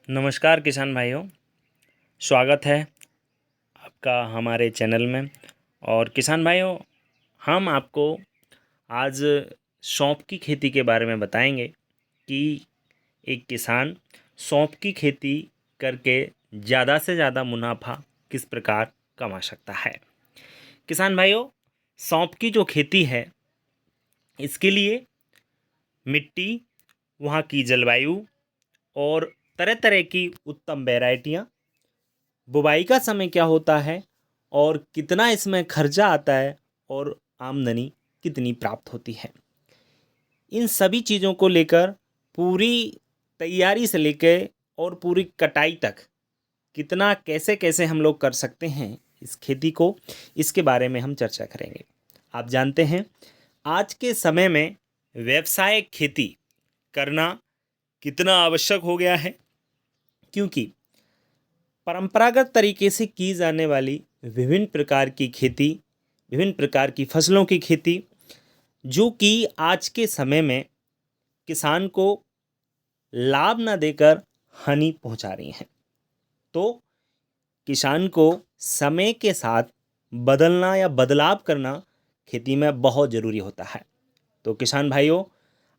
नमस्कार किसान भाइयों, स्वागत है आपका हमारे चैनल में। और किसान भाइयों, हम आपको आज सौंफ की खेती के बारे में बताएंगे कि एक किसान सौंफ की खेती करके ज़्यादा से ज़्यादा मुनाफा किस प्रकार कमा सकता है। किसान भाइयों, सौंफ की जो खेती है इसके लिए मिट्टी, वहाँ की जलवायु और तरह तरह की उत्तम वैरायटियाँ, बुवाई का समय क्या होता है और कितना इसमें खर्चा आता है और आमदनी कितनी प्राप्त होती है, इन सभी चीज़ों को लेकर पूरी तैयारी से लेकर और पूरी कटाई तक कितना कैसे कैसे हम लोग कर सकते हैं इस खेती को, इसके बारे में हम चर्चा करेंगे। आप जानते हैं आज के समय में व्यवसाय खेती करना कितना आवश्यक हो गया है, क्योंकि परंपरागत तरीके से की जाने वाली विभिन्न प्रकार की खेती, विभिन्न प्रकार की फसलों की खेती, जो कि आज के समय में किसान को लाभ न देकर हानि पहुंचा रही हैं। तो किसान को समय के साथ बदलना या बदलाव करना खेती में बहुत ज़रूरी होता है। तो किसान भाइयों,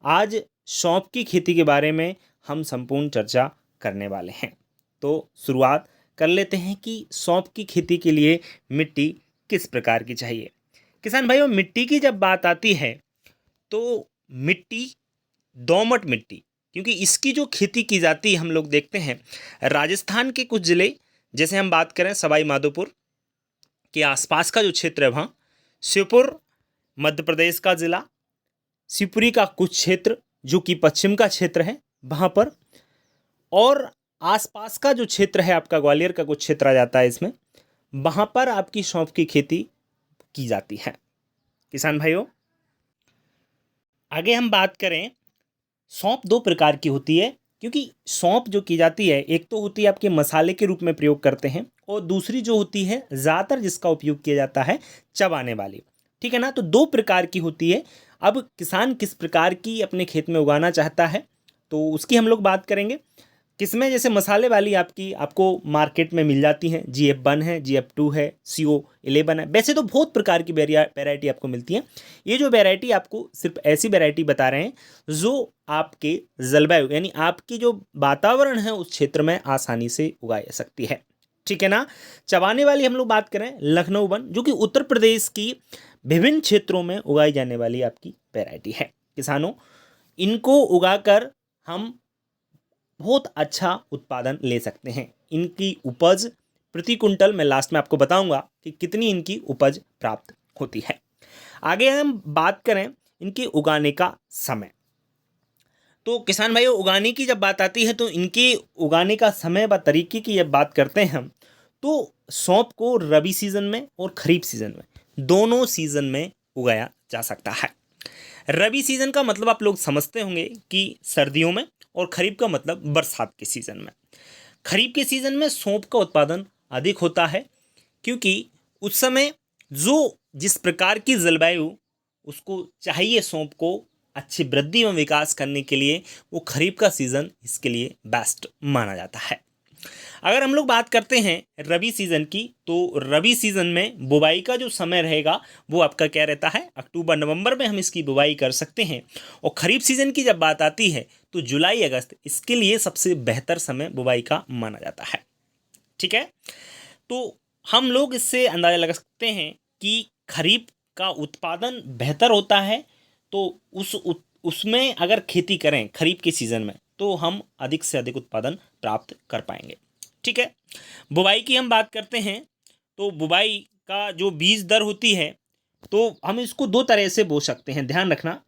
आज सौंफ की खेती के बारे में हम संपूर्ण चर्चा करने वाले हैं। तो शुरुआत कर लेते हैं कि सौंफ की खेती के लिए मिट्टी किस प्रकार की चाहिए। किसान भाइयों, मिट्टी की जब बात आती है तो मिट्टी, दोमट मिट्टी, क्योंकि इसकी जो खेती की जाती है हम लोग देखते हैं राजस्थान के कुछ ज़िले, जैसे हम बात करें सवाई माधोपुर के आसपास का जो क्षेत्र है, वहाँ श्योपुर मध्य प्रदेश का ज़िला, शिवपुरी का कुछ क्षेत्र जो कि पश्चिम का क्षेत्र है वहाँ पर, और आसपास का जो क्षेत्र है आपका ग्वालियर का कुछ क्षेत्र आ जाता है इसमें, वहाँ पर आपकी सौंफ की खेती की जाती है। किसान भाइयों, आगे हम बात करें, सौंफ दो प्रकार की होती है, क्योंकि सौंफ जो की जाती है एक तो होती है आपके मसाले के रूप में प्रयोग करते हैं, और दूसरी जो होती है ज़्यादातर जिसका उपयोग किया जाता है चबाने वाली। ठीक है ना। तो दो प्रकार की होती है। अब किसान किस प्रकार की अपने खेत में उगाना चाहता है तो उसकी हम लोग बात करेंगे। किसमें, जैसे मसाले वाली आपको मार्केट में मिल जाती हैं, GF1 है, GF2 है, CO11 है। वैसे तो बहुत प्रकार की वैरायटी आपको मिलती है। ये जो वैरायटी आपको सिर्फ ऐसी वैरायटी बता रहे हैं जो आपके जलवायु यानी आपकी जो वातावरण है उस क्षेत्र में आसानी से उगाई जा सकती है। ठीक है ना। चबाने वाली हम लोग बात करें लखनऊ वन, जो कि उत्तर प्रदेश की विभिन्न क्षेत्रों में उगाई जाने वाली आपकी वैरायटी है। किसानों, इनको उगाकर हम बहुत अच्छा उत्पादन ले सकते हैं। इनकी उपज प्रति कुंटल मैं लास्ट में आपको बताऊंगा कि कितनी इनकी उपज प्राप्त होती है। आगे हम बात करें इनके उगाने का समय। तो किसान भाइयों, उगाने की जब बात आती है तो इनके उगाने का समय व तरीके की जब बात करते हैं हम, तो सौंफ को रबी सीजन में और खरीफ सीजन में, दोनों सीजन में उगाया जा सकता है। रबी सीजन का मतलब आप लोग समझते होंगे कि सर्दियों में, और खरीफ का मतलब बरसात के सीजन में। खरीफ के सीजन में सौंफ का उत्पादन अधिक होता है, क्योंकि उस समय जो जिस प्रकार की जलवायु उसको चाहिए सौंफ को अच्छी वृद्धि एवं विकास करने के लिए, वो खरीफ का सीजन इसके लिए बेस्ट माना जाता है। अगर हम लोग बात करते हैं रबी सीजन की, तो रबी सीजन में बुवाई का जो समय रहेगा वो आपका क्या रहता है, अक्टूबर नवंबर में हम इसकी बुवाई कर सकते हैं। और खरीफ सीजन की जब बात आती है तो जुलाई अगस्त इसके लिए सबसे बेहतर समय बुवाई का माना जाता है। ठीक है। तो हम लोग इससे अंदाजा लगा सकते हैं कि खरीफ का उत्पादन बेहतर होता है, तो उसमें अगर खेती करें खरीफ के सीज़न में तो हम अधिक से अधिक उत्पादन प्राप्त कर पाएंगे। ठीक है। बुवाई की हम बात करते हैं, तो बुवाई का जो बीज दर होती है तो हम इसको दो तरह से बो सकते हैं, ध्यान रखना।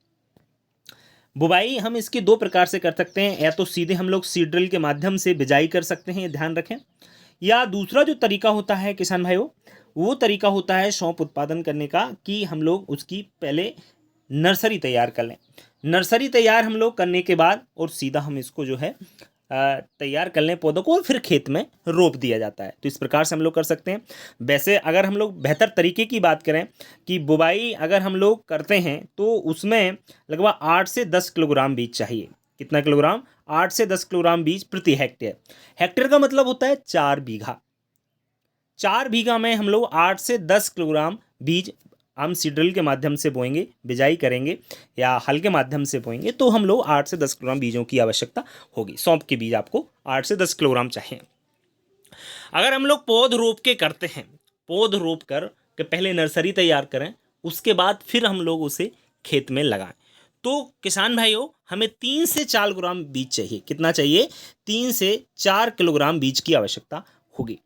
बुवाई हम इसके दो प्रकार से कर सकते हैं, या तो सीधे हम लोग सीड ड्रिल के माध्यम से बिजाई कर सकते हैं, ये ध्यान रखें। या दूसरा जो तरीका होता है किसान भाइयों, वो तरीका होता है सौंफ उत्पादन करने का, कि हम लोग उसकी पहले नर्सरी तैयार कर लें। नर्सरी तैयार हम लोग करने के बाद और सीधा हम इसको जो है तैयार कर लें पौधों को, और फिर खेत में रोप दिया जाता है। तो इस प्रकार से हम लोग कर सकते हैं। वैसे अगर हम लोग बेहतर तरीके की बात करें कि बुवाई अगर हम लोग करते हैं तो उसमें लगभग 8 से 10 किलोग्राम बीज चाहिए। कितना किलोग्राम? 8 से 10 किलोग्राम बीज प्रति हेक्टेयर। हेक्टेयर का मतलब होता है 4 बीघा। 4 बीघा में हम लोग 8 से 10 किलोग्राम बीज हम सीड्रिल के माध्यम से बोएंगे, बिजाई करेंगे या हल के माध्यम से बोएंगे, तो हम लोग 8 से 10 किलोग्राम बीजों की आवश्यकता होगी। सौंफ के बीज आपको 8 से 10 किलोग्राम चाहिए। अगर हम लोग पौध रोप के करते हैं, पौध रोप कर के पहले नर्सरी तैयार करें, उसके बाद फिर हम लोग उसे खेत में लगाएं, तो किसान भाइयों हमें 3 से 4 किलोग्राम बीज चाहिए। कितना चाहिए? 3 से 4 किलोग्राम बीज की आवश्यकता होगी।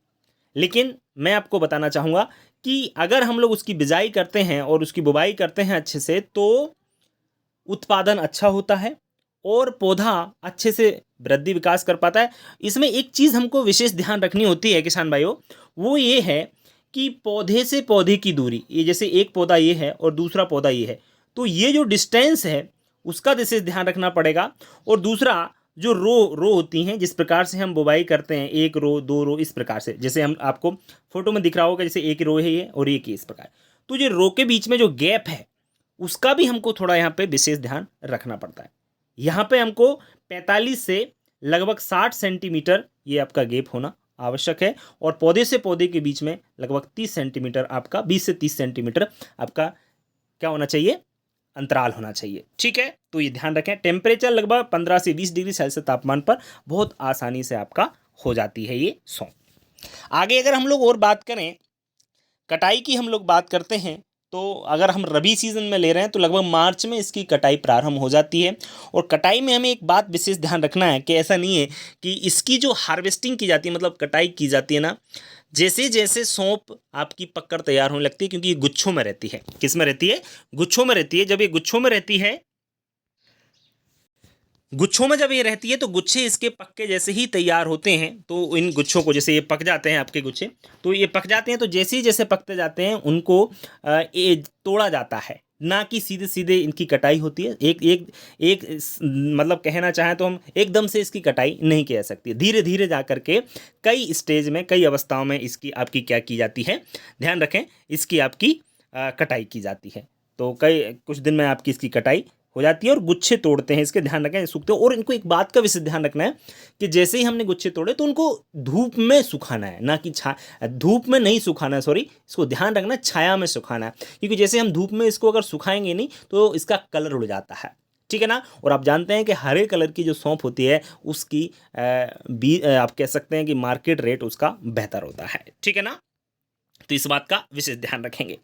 लेकिन मैं आपको बताना चाहूँगा कि अगर हम लोग उसकी बिजाई करते हैं और उसकी बुवाई करते हैं अच्छे से, तो उत्पादन अच्छा होता है और पौधा अच्छे से वृद्धि विकास कर पाता है। इसमें एक चीज़ हमको विशेष ध्यान रखनी होती है किसान भाइयों, वो ये है कि पौधे से पौधे की दूरी, ये जैसे एक पौधा ये है और दूसरा पौधा ये है, तो ये जो डिस्टेंस है उसका विशेष ध्यान रखना पड़ेगा। और दूसरा जो रो होती हैं, जिस प्रकार से हम बुवाई करते हैं, 1 रो 2 रो, इस प्रकार से, जैसे हम आपको फोटो में दिख रहा होगा, जैसे 1 रो है ये और एक इस प्रकार, तो ये रो के बीच में जो गैप है उसका भी हमको थोड़ा यहाँ पे विशेष ध्यान रखना पड़ता है। यहाँ पे हमको 45 से लगभग 60 सेंटीमीटर ये आपका गैप होना आवश्यक है, और पौधे से पौधे के बीच में लगभग 30 सेंटीमीटर आपका, 20 से 30 सेंटीमीटर आपका क्या होना चाहिए? अंतराल होना चाहिए। ठीक है, तो ये ध्यान रखें। टेम्परेचर लगभग 15 से 20 डिग्री सेल्सियस तापमान पर बहुत आसानी से आपका हो जाती है ये सौंफ। आगे अगर हम लोग और बात करें, कटाई की हम लोग बात करते हैं, तो अगर हम रबी सीजन में ले रहे हैं तो लगभग मार्च में इसकी कटाई प्रारंभ हो जाती है। और कटाई में हमें एक बात विशेष ध्यान रखना है कि ऐसा नहीं है कि इसकी जो हार्वेस्टिंग की जाती है, मतलब कटाई की जाती है ना, जैसे जैसे सौंफ आपकी पककर तैयार होने लगती है, क्योंकि ये गुच्छों में रहती है। किस में रहती है? गुच्छों में रहती है। जब ये गुच्छों में रहती है, गुच्छों में जब ये रहती है तो गुच्छे इसके पक्के जैसे ही तैयार होते हैं, तो इन गुच्छों को, जैसे ये पक जाते हैं आपके गुच्छे, तो ये पक जाते हैं, तो जैसे ही जैसे पकते जाते हैं उनको ये तोड़ा जाता है, ना कि सीधे सीधे इनकी कटाई होती है। मतलब कहना चाहें तो हम एकदम से इसकी कटाई नहीं की जा सकती, धीरे धीरे जा करके कई स्टेज में, कई अवस्थाओं में इसकी आपकी क्या की जाती है, ध्यान रखें, इसकी आपकी कटाई की जाती है। तो कुछ दिन में आपकी इसकी कटाई हो जाती है और गुच्छे तोड़ते हैं, इसके ध्यान रखें, सूखते हो। और इनको एक बात का विशेष ध्यान रखना है कि जैसे ही हमने गुच्छे तोड़े तो उनको धूप में सुखाना है, ना कि धूप में नहीं सुखाना है, सॉरी, इसको ध्यान रखना है, छाया में सुखाना है। क्योंकि जैसे हम धूप में इसको अगर सुखाएंगे नहीं तो इसका कलर उड़ जाता है, ठीक है ना। और आप जानते हैं कि हरे कलर की जो सौंफ होती है उसकी आप कह सकते हैं कि मार्केट रेट उसका बेहतर होता है, ठीक है ना। तो इस बात का विशेष ध्यान रखेंगे,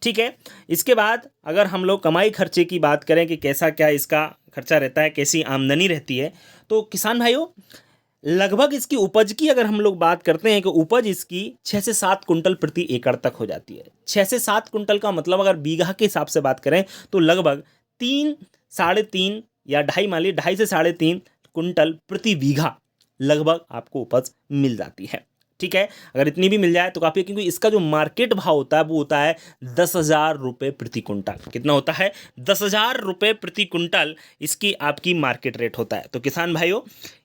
ठीक है। इसके बाद अगर हम लोग कमाई खर्चे की बात करें कि कैसा क्या इसका खर्चा रहता है, कैसी आमदनी रहती है, तो किसान भाइयों लगभग इसकी उपज की अगर हम लोग बात करते हैं कि उपज इसकी 6 से 7 कुंटल प्रति एकड़ तक हो जाती है। 6 से 7 कुंटल का मतलब अगर बीघा के हिसाब से बात करें तो लगभग 3, 3.5 या 2.5, मान लीजिए 2.5 से 3.5 कुंटल प्रति बीघा लगभग आपको उपज मिल जाती है, ठीक है। अगर इतनी भी मिल जाए तो काफ़ी है, क्योंकि इसका जो मार्केट भाव होता है वो होता है 10,000 रुपये प्रति कुंटल। कितना होता है? 10,000 रुपये प्रति कुंटल इसकी आपकी मार्केट रेट होता है। तो किसान भाइयों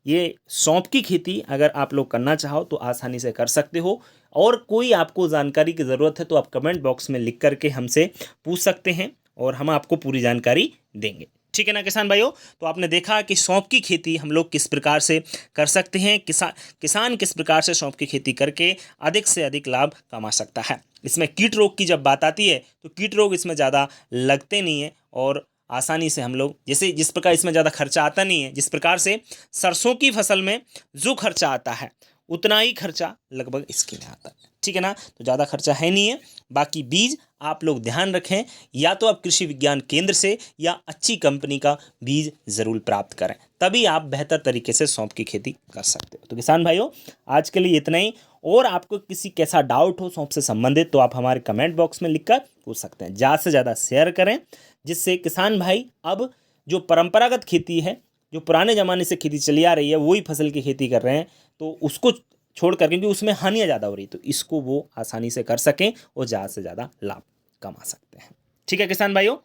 ये सौंफ की खेती अगर आप लोग करना चाहो तो आसानी से कर सकते हो, और कोई आपको जानकारी की ज़रूरत है तो आप कमेंट बॉक्स में लिख करके हमसे पूछ सकते हैं और हम आपको पूरी जानकारी देंगे, ठीक है ना किसान भाइयों। तो आपने देखा कि सौंफ की खेती हम लोग किस प्रकार से कर सकते हैं, किसान किस प्रकार से सौंफ की खेती करके अधिक से अधिक लाभ कमा सकता है। इसमें कीट रोग की जब बात आती है तो कीट रोग इसमें ज़्यादा लगते नहीं है और आसानी से हम लोग, जैसे जिस प्रकार इसमें ज़्यादा खर्चा आता नहीं है, जिस प्रकार से सरसों की फसल में जो खर्चा आता है उतना ही खर्चा लगभग इसके में आता है, ठीक है ना। तो ज़्यादा खर्चा है नहीं है। बाकी बीज आप लोग ध्यान रखें, या तो आप कृषि विज्ञान केंद्र से या अच्छी कंपनी का बीज ज़रूर प्राप्त करें, तभी आप बेहतर तरीके से सौंफ की खेती कर सकते हो। तो किसान भाइयों आज के लिए इतना ही, और आपको किसी कैसा डाउट हो सौंफ से संबंधित तो आप हमारे कमेंट बॉक्स में लिखकर पूछ सकते हैं। ज़्यादा से ज़्यादा शेयर करें, जिससे किसान भाई अब जो परंपरागत खेती है, जो पुराने ज़माने से खेती चली आ रही है, वही फसल की खेती कर रहे हैं, तो उसको छोड़ कर, क्योंकि उसमें हानियाँ ज़्यादा हो रही, तो इसको वो आसानी से कर सकें और ज़्यादा से ज़्यादा लाभ कमा सकते हैं, ठीक है किसान भाइयों।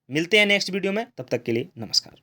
मिलते हैं नेक्स्ट वीडियो में, तब तक के लिए नमस्कार।